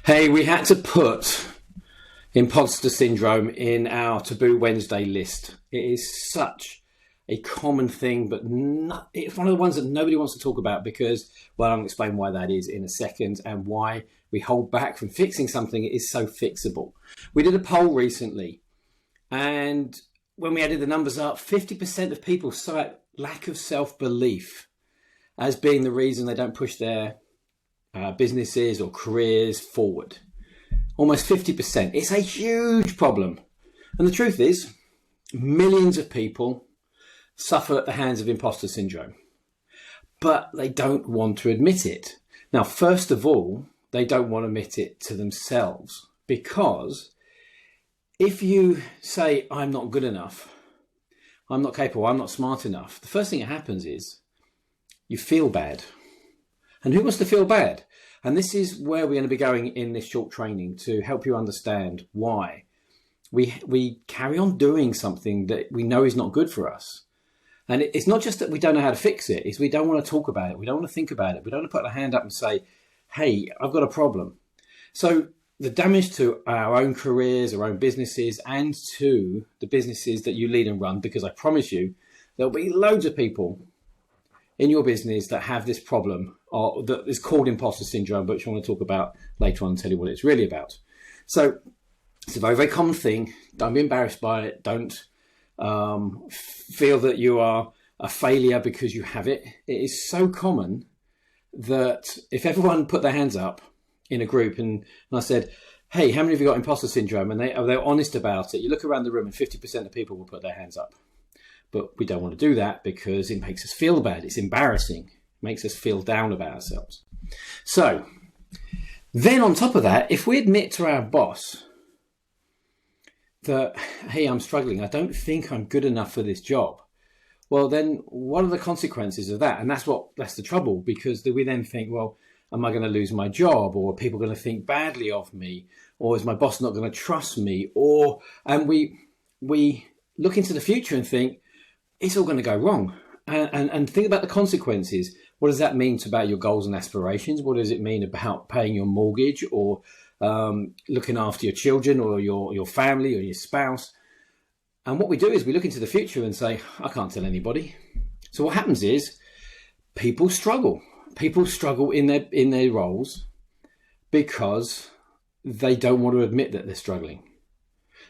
Hey, we had to put Imposter Syndrome in our Taboo Wednesday list. It is such a common thing, but it's one of the ones that nobody wants to talk about because, well, I'll explain why that is in a second and why we hold back from fixing something that is so fixable. We did a poll recently, and when we added the numbers up, 50% of people cite lack of self-belief as being the reason they don't push their businesses or careers forward. Almost 50%. It's a huge problem. And the truth is, millions of people suffer at the hands of imposter syndrome, but they don't want to admit it. Now, first of all, they don't want to admit it to themselves, because if you say, I'm not good enough, I'm not capable, I'm not smart enough, the first thing that happens is you feel bad. And who wants to feel bad? And this is where we're going to be going in this short training to help you understand why we carry on doing something that we know is not good for us. And it's not just that we don't know how to fix it, it's we don't want to talk about it, we don't want to think about it, we don't want to put our hand up and say, hey, I've got a problem. So the damage to our own careers, our own businesses, and to the businesses that you lead and run, because I promise you, there'll be loads of people in your business that have this problem, or that is called imposter syndrome, but which I want to talk about later on and tell you what it's really about. So it's a very, very common thing. Don't be embarrassed by it. Don't feel that you are a failure because you have it. It is so common that if everyone put their hands up in a group and I said, hey, how many of you got imposter syndrome? And they're honest about it. You look around the room and 50% of people will put their hands up. But we don't want to do that because it makes us feel bad. It's embarrassing. It makes us feel down about ourselves. So then on top of that, if we admit to our boss that, hey, I'm struggling, I don't think I'm good enough for this job, well, then what are the consequences of that? And that's the trouble, because we then think, well, am I going to lose my job? Or are people going to think badly of me? Or is my boss not going to trust me? And we look into the future and think, it's all going to go wrong. And think about the consequences. What does that mean about your goals and aspirations? What does it mean about paying your mortgage, or looking after your children, or your family, or your spouse? And what we do is we look into the future and say, I can't tell anybody. So what happens is people struggle. People struggle in their roles because they don't want to admit that they're struggling.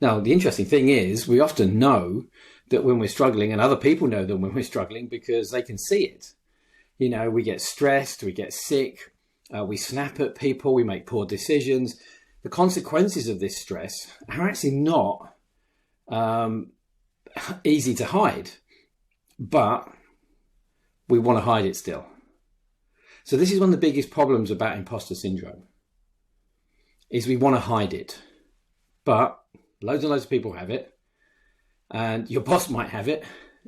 Now, the interesting thing is we often know that when we're struggling, and other people know that when we're struggling because they can see it. You know, we get stressed, we get sick, we snap at people, we make poor decisions. The consequences of this stress are actually not easy to hide, but we want to hide it still. So this is one of the biggest problems about imposter syndrome, is we want to hide it, but loads and loads of people have it. And your boss might have it.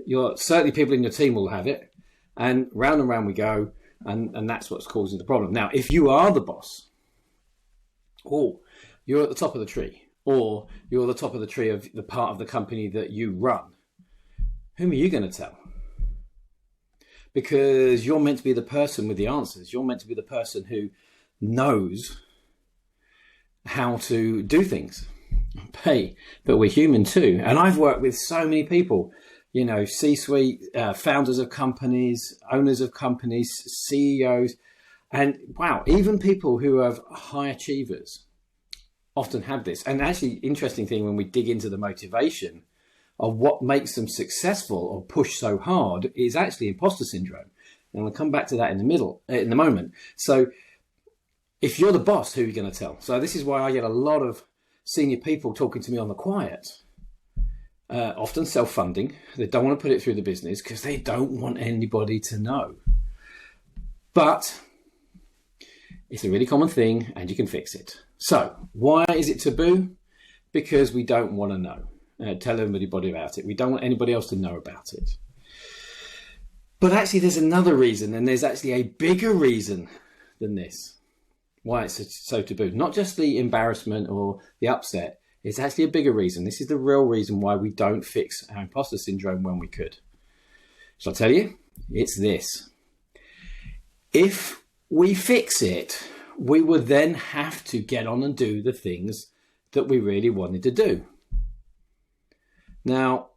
Certainly people in your team will have it. And round we go. And that's what's causing the problem. Now, if you are the boss, or you're at the top of the tree, or you're the top of the tree of the part of the company that you run, whom are you going to tell? Because you're meant to be the person with the answers. You're meant to be the person who knows how to do things. Hey, but we're human too. And I've worked with so many people, you know, C-suite, founders of companies, owners of companies, CEOs, and wow, even people who are high achievers often have this. And actually, interesting thing, when we dig into the motivation of what makes them successful or push so hard, is actually imposter syndrome. And we'll come back to that in the moment. So if you're the boss, who are you going to tell? So this is why I get a lot of senior people talking to me on the quiet, often self-funding. They don't want to put it through the business because they don't want anybody to know. But it's a really common thing and you can fix it. So why is it taboo? Because we don't want to know, tell anybody about it. We don't want anybody else to know about it. But actually there's another reason, and there's actually a bigger reason than this, why it's so taboo. Not just the embarrassment or the upset, it's actually a bigger reason. This is the real reason why we don't fix our imposter syndrome when we could. Shall I tell you? It's this. If we fix it, we would then have to get on and do the things that we really wanted to do. Now,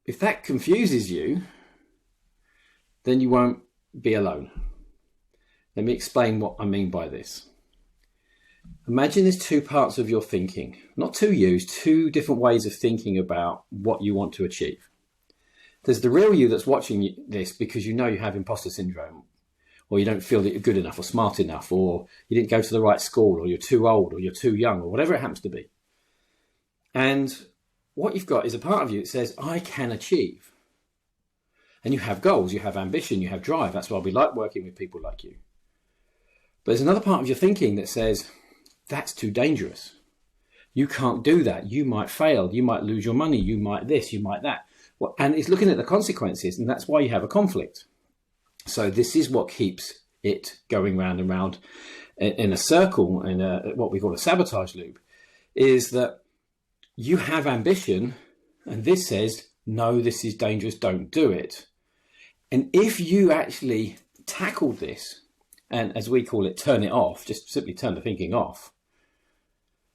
if that confuses you, then you won't be alone. Let me explain what I mean by this. Imagine there's two parts of your thinking, not two yous, two different ways of thinking about what you want to achieve. There's the real you that's watching this because you know you have imposter syndrome, or you don't feel that you're good enough or smart enough, or you didn't go to the right school, or you're too old, or you're too young, or whatever it happens to be. And what you've got is a part of you that says, I can achieve. And you have goals, you have ambition, you have drive. That's why we like working with people like you. But there's another part of your thinking that says, that's too dangerous. You can't do that. You might fail. You might lose your money. You might this, you might that. Well, and it's looking at the consequences, and that's why you have a conflict. So this is what keeps it going round and round in a circle, in what we call a sabotage loop, is that you have ambition, and this says, no, this is dangerous, don't do it. And if you actually tackled this, and as we call it, turn it off, just simply turn the thinking off,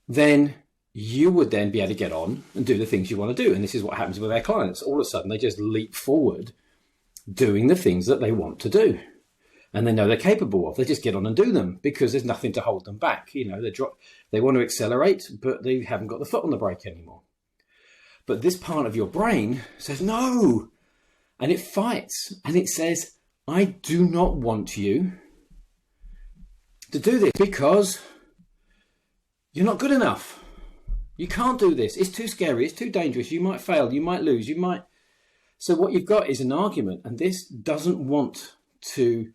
then you would then be able to get on and do the things you want to do. And this is what happens with our clients. All of a sudden, they just leap forward doing the things that they want to do. And they know they're capable of. They just get on and do them because there's nothing to hold them back. You know, they want to accelerate, but they haven't got the foot on the brake anymore. But this part of your brain says, no. And it fights. And it says, I do not want you to do this because you're not good enough. You can't do this. It's too scary. It's too dangerous. You might fail. You might lose. You might. So what you've got is an argument, and this doesn't want to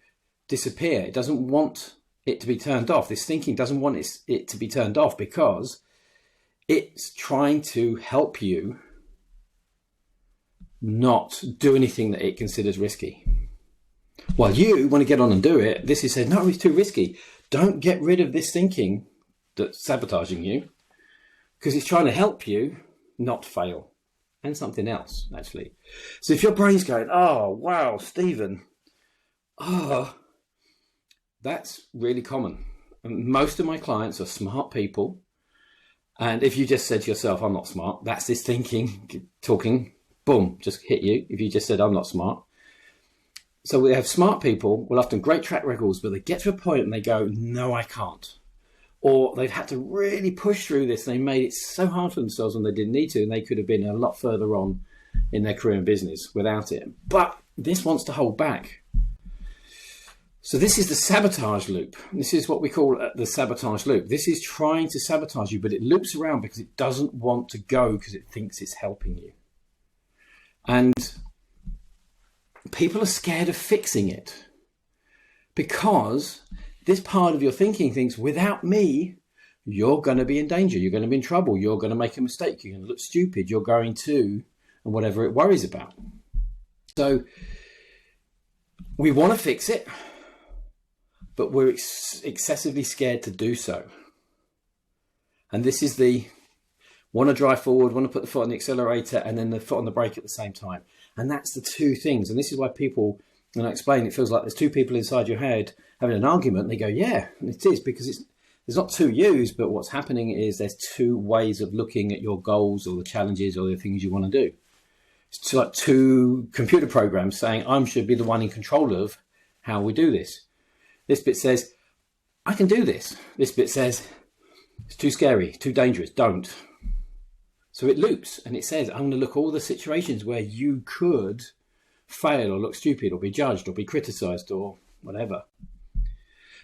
disappear. It doesn't want it to be turned off. This thinking doesn't want it to be turned off because it's trying to help you not do anything that it considers risky. While you want to get on and do it, this is saying, no, it's too risky. Don't get rid of this thinking that's sabotaging you, because it's trying to help you not fail. And something else, actually. So if your brain's going, oh, wow, Stephen, that's really common. And most of my clients are smart people. And if you just said to yourself, I'm not smart, that's this thinking, talking, boom, just hit you. If you just said, I'm not smart. So we have smart people with often great track records, but they get to a point and they go, no, I can't. Or they've had to really push through this. They made it so hard for themselves when they didn't need to, and they could have been a lot further on in their career and business without it. But this wants to hold back. So this is the sabotage loop. This is what we call the sabotage loop. This is trying to sabotage you, but it loops around because it doesn't want to go because it thinks it's helping you. And people are scared of fixing it because this part of your thinking thinks, without me, you're going to be in danger. You're going to be in trouble. You're going to make a mistake. You're going to look stupid. You're going to, and whatever it worries about. So we want to fix it, but we're excessively scared to do so. And this is the want to drive forward, want to put the foot on the accelerator, and then the foot on the brake at the same time. And that's the two things. And this is why people, when I explain, it feels like there's two people inside your head having an argument. And they go, yeah, and it is, because there's not two yous, but what's happening is there's two ways of looking at your goals or the challenges or the things you want to do. It's like two computer programs saying, I should be the one in control of how we do this. This bit says, I can do this. This bit says, it's too scary, too dangerous, don't. So it loops and it says, I'm going to look at all the situations where you could fail or look stupid or be judged or be criticized or whatever.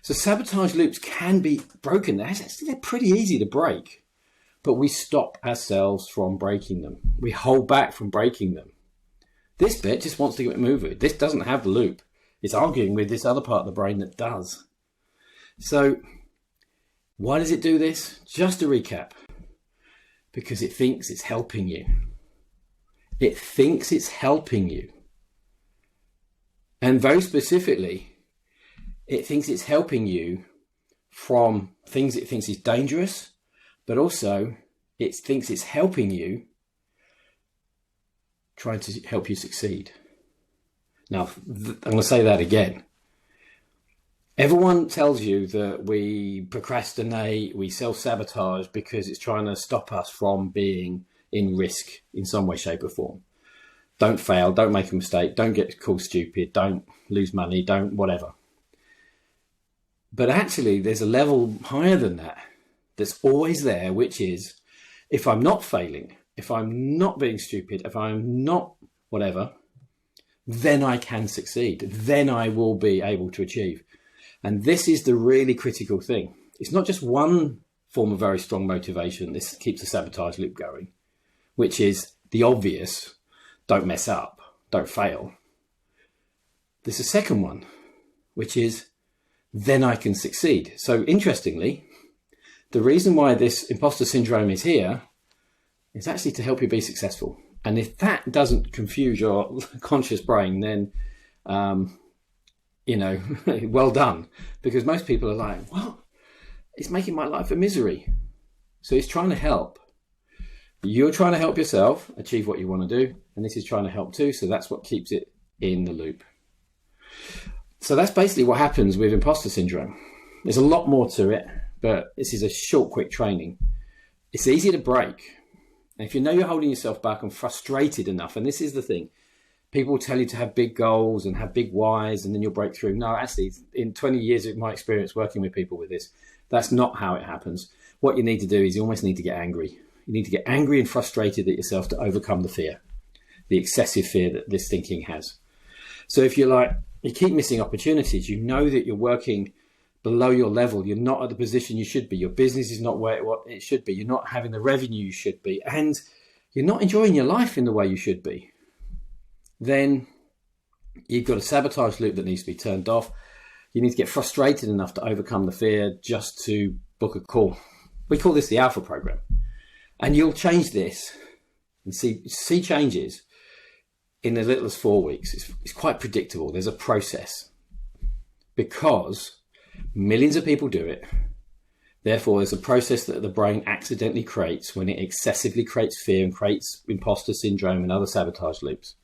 So sabotage loops can be broken. They're pretty easy to break, but we stop ourselves from breaking them. We hold back from breaking them. This bit just wants to get moving. This doesn't have the loop. It's arguing with this other part of the brain that does. So why does it do this? Just to recap, because it thinks it's helping you. It thinks it's helping you. And very specifically, it thinks it's helping you from things it thinks is dangerous, but also it thinks it's helping you trying to help you succeed. Now, I'm going to say that again. Everyone tells you that we procrastinate, we self-sabotage because it's trying to stop us from being in risk in some way, shape or form. Don't fail, don't make a mistake, don't get called stupid, don't lose money, don't whatever. But actually, there's a level higher than that that's always there, which is, if I'm not failing, if I'm not being stupid, if I'm not whatever, then I can succeed. Then I will be able to achieve. And this is the really critical thing. It's not just one form of very strong motivation. This keeps the sabotage loop going, which is the obvious: don't mess up, don't fail. There's a second one, which is then I can succeed. So interestingly, the reason why this imposter syndrome is here is actually to help you be successful. And if that doesn't confuse your conscious brain, then, well done. Because most people are like, well, it's making my life a misery. So it's trying to help. You're trying to help yourself achieve what you want to do. And this is trying to help too. So that's what keeps it in the loop. So that's basically what happens with imposter syndrome. There's a lot more to it, but this is a short, quick training. It's easy to break. And if you know you're holding yourself back and frustrated enough, and this is the thing, people tell you to have big goals and have big whys and then you'll break through. No, actually, in 20 years of my experience working with people with this, that's not how it happens. What you need to do is you almost need to get angry. You need to get angry and frustrated at yourself to overcome the fear, the excessive fear that this thinking has. So if you're like, you keep missing opportunities, you know that you're working below your level, you're not at the position you should be, your business is not where it should be, you're not having the revenue you should be, and you're not enjoying your life in the way you should be, then you've got a sabotage loop that needs to be turned off. You need to get frustrated enough to overcome the fear just to book a call. We call this the Alpha program. And you'll change this and see changes in as little as 4 weeks. It's quite predictable. There's a process because millions of people do it. Therefore, there's a process that the brain accidentally creates when it excessively creates fear and creates imposter syndrome and other sabotage loops.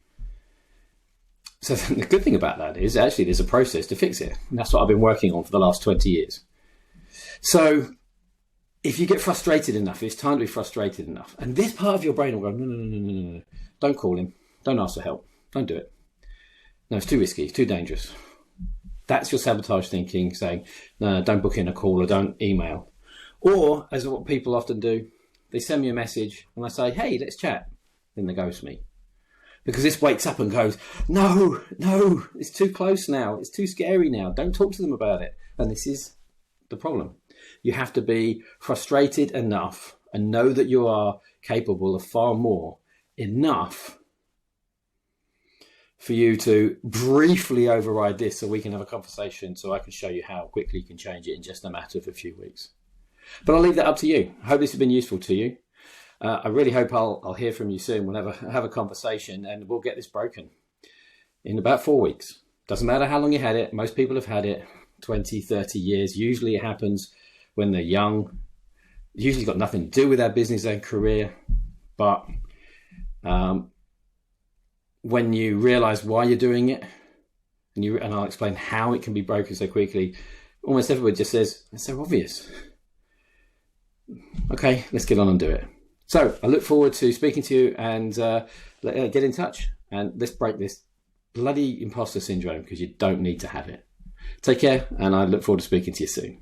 So the good thing about that is actually there's a process to fix it. And that's what I've been working on for the last 20 years. So if you get frustrated enough, it's time to be frustrated enough. And this part of your brain will go, no. Don't call him. Don't ask for help. Don't do it. No, it's too risky. It's too dangerous. That's your sabotage thinking, saying, no, don't book in a call or don't email. Or, as what people often do, they send me a message and I say, hey, let's chat. Then they ghost me. Because this wakes up and goes, no, it's too close now. It's too scary now. Don't talk to them about it. And this is the problem. You have to be frustrated enough and know that you are capable of far more, enough for you to briefly override this so we can have a conversation so I can show you how quickly you can change it in just a matter of a few weeks. But I'll leave that up to you. I hope this has been useful to you. I really hope I'll hear from you soon. We'll have a conversation and we'll get this broken in about 4 weeks. Doesn't matter how long you had it. Most people have had it 20, 30 years. Usually it happens when they're young. Usually got nothing to do with their business and career. But when you realize why you're doing it, and I'll explain how it can be broken so quickly, almost everybody just says, it's so obvious. Okay, let's get on and do it. So I look forward to speaking to you and get in touch and let's break this bloody imposter syndrome because you don't need to have it. Take care and I look forward to speaking to you soon.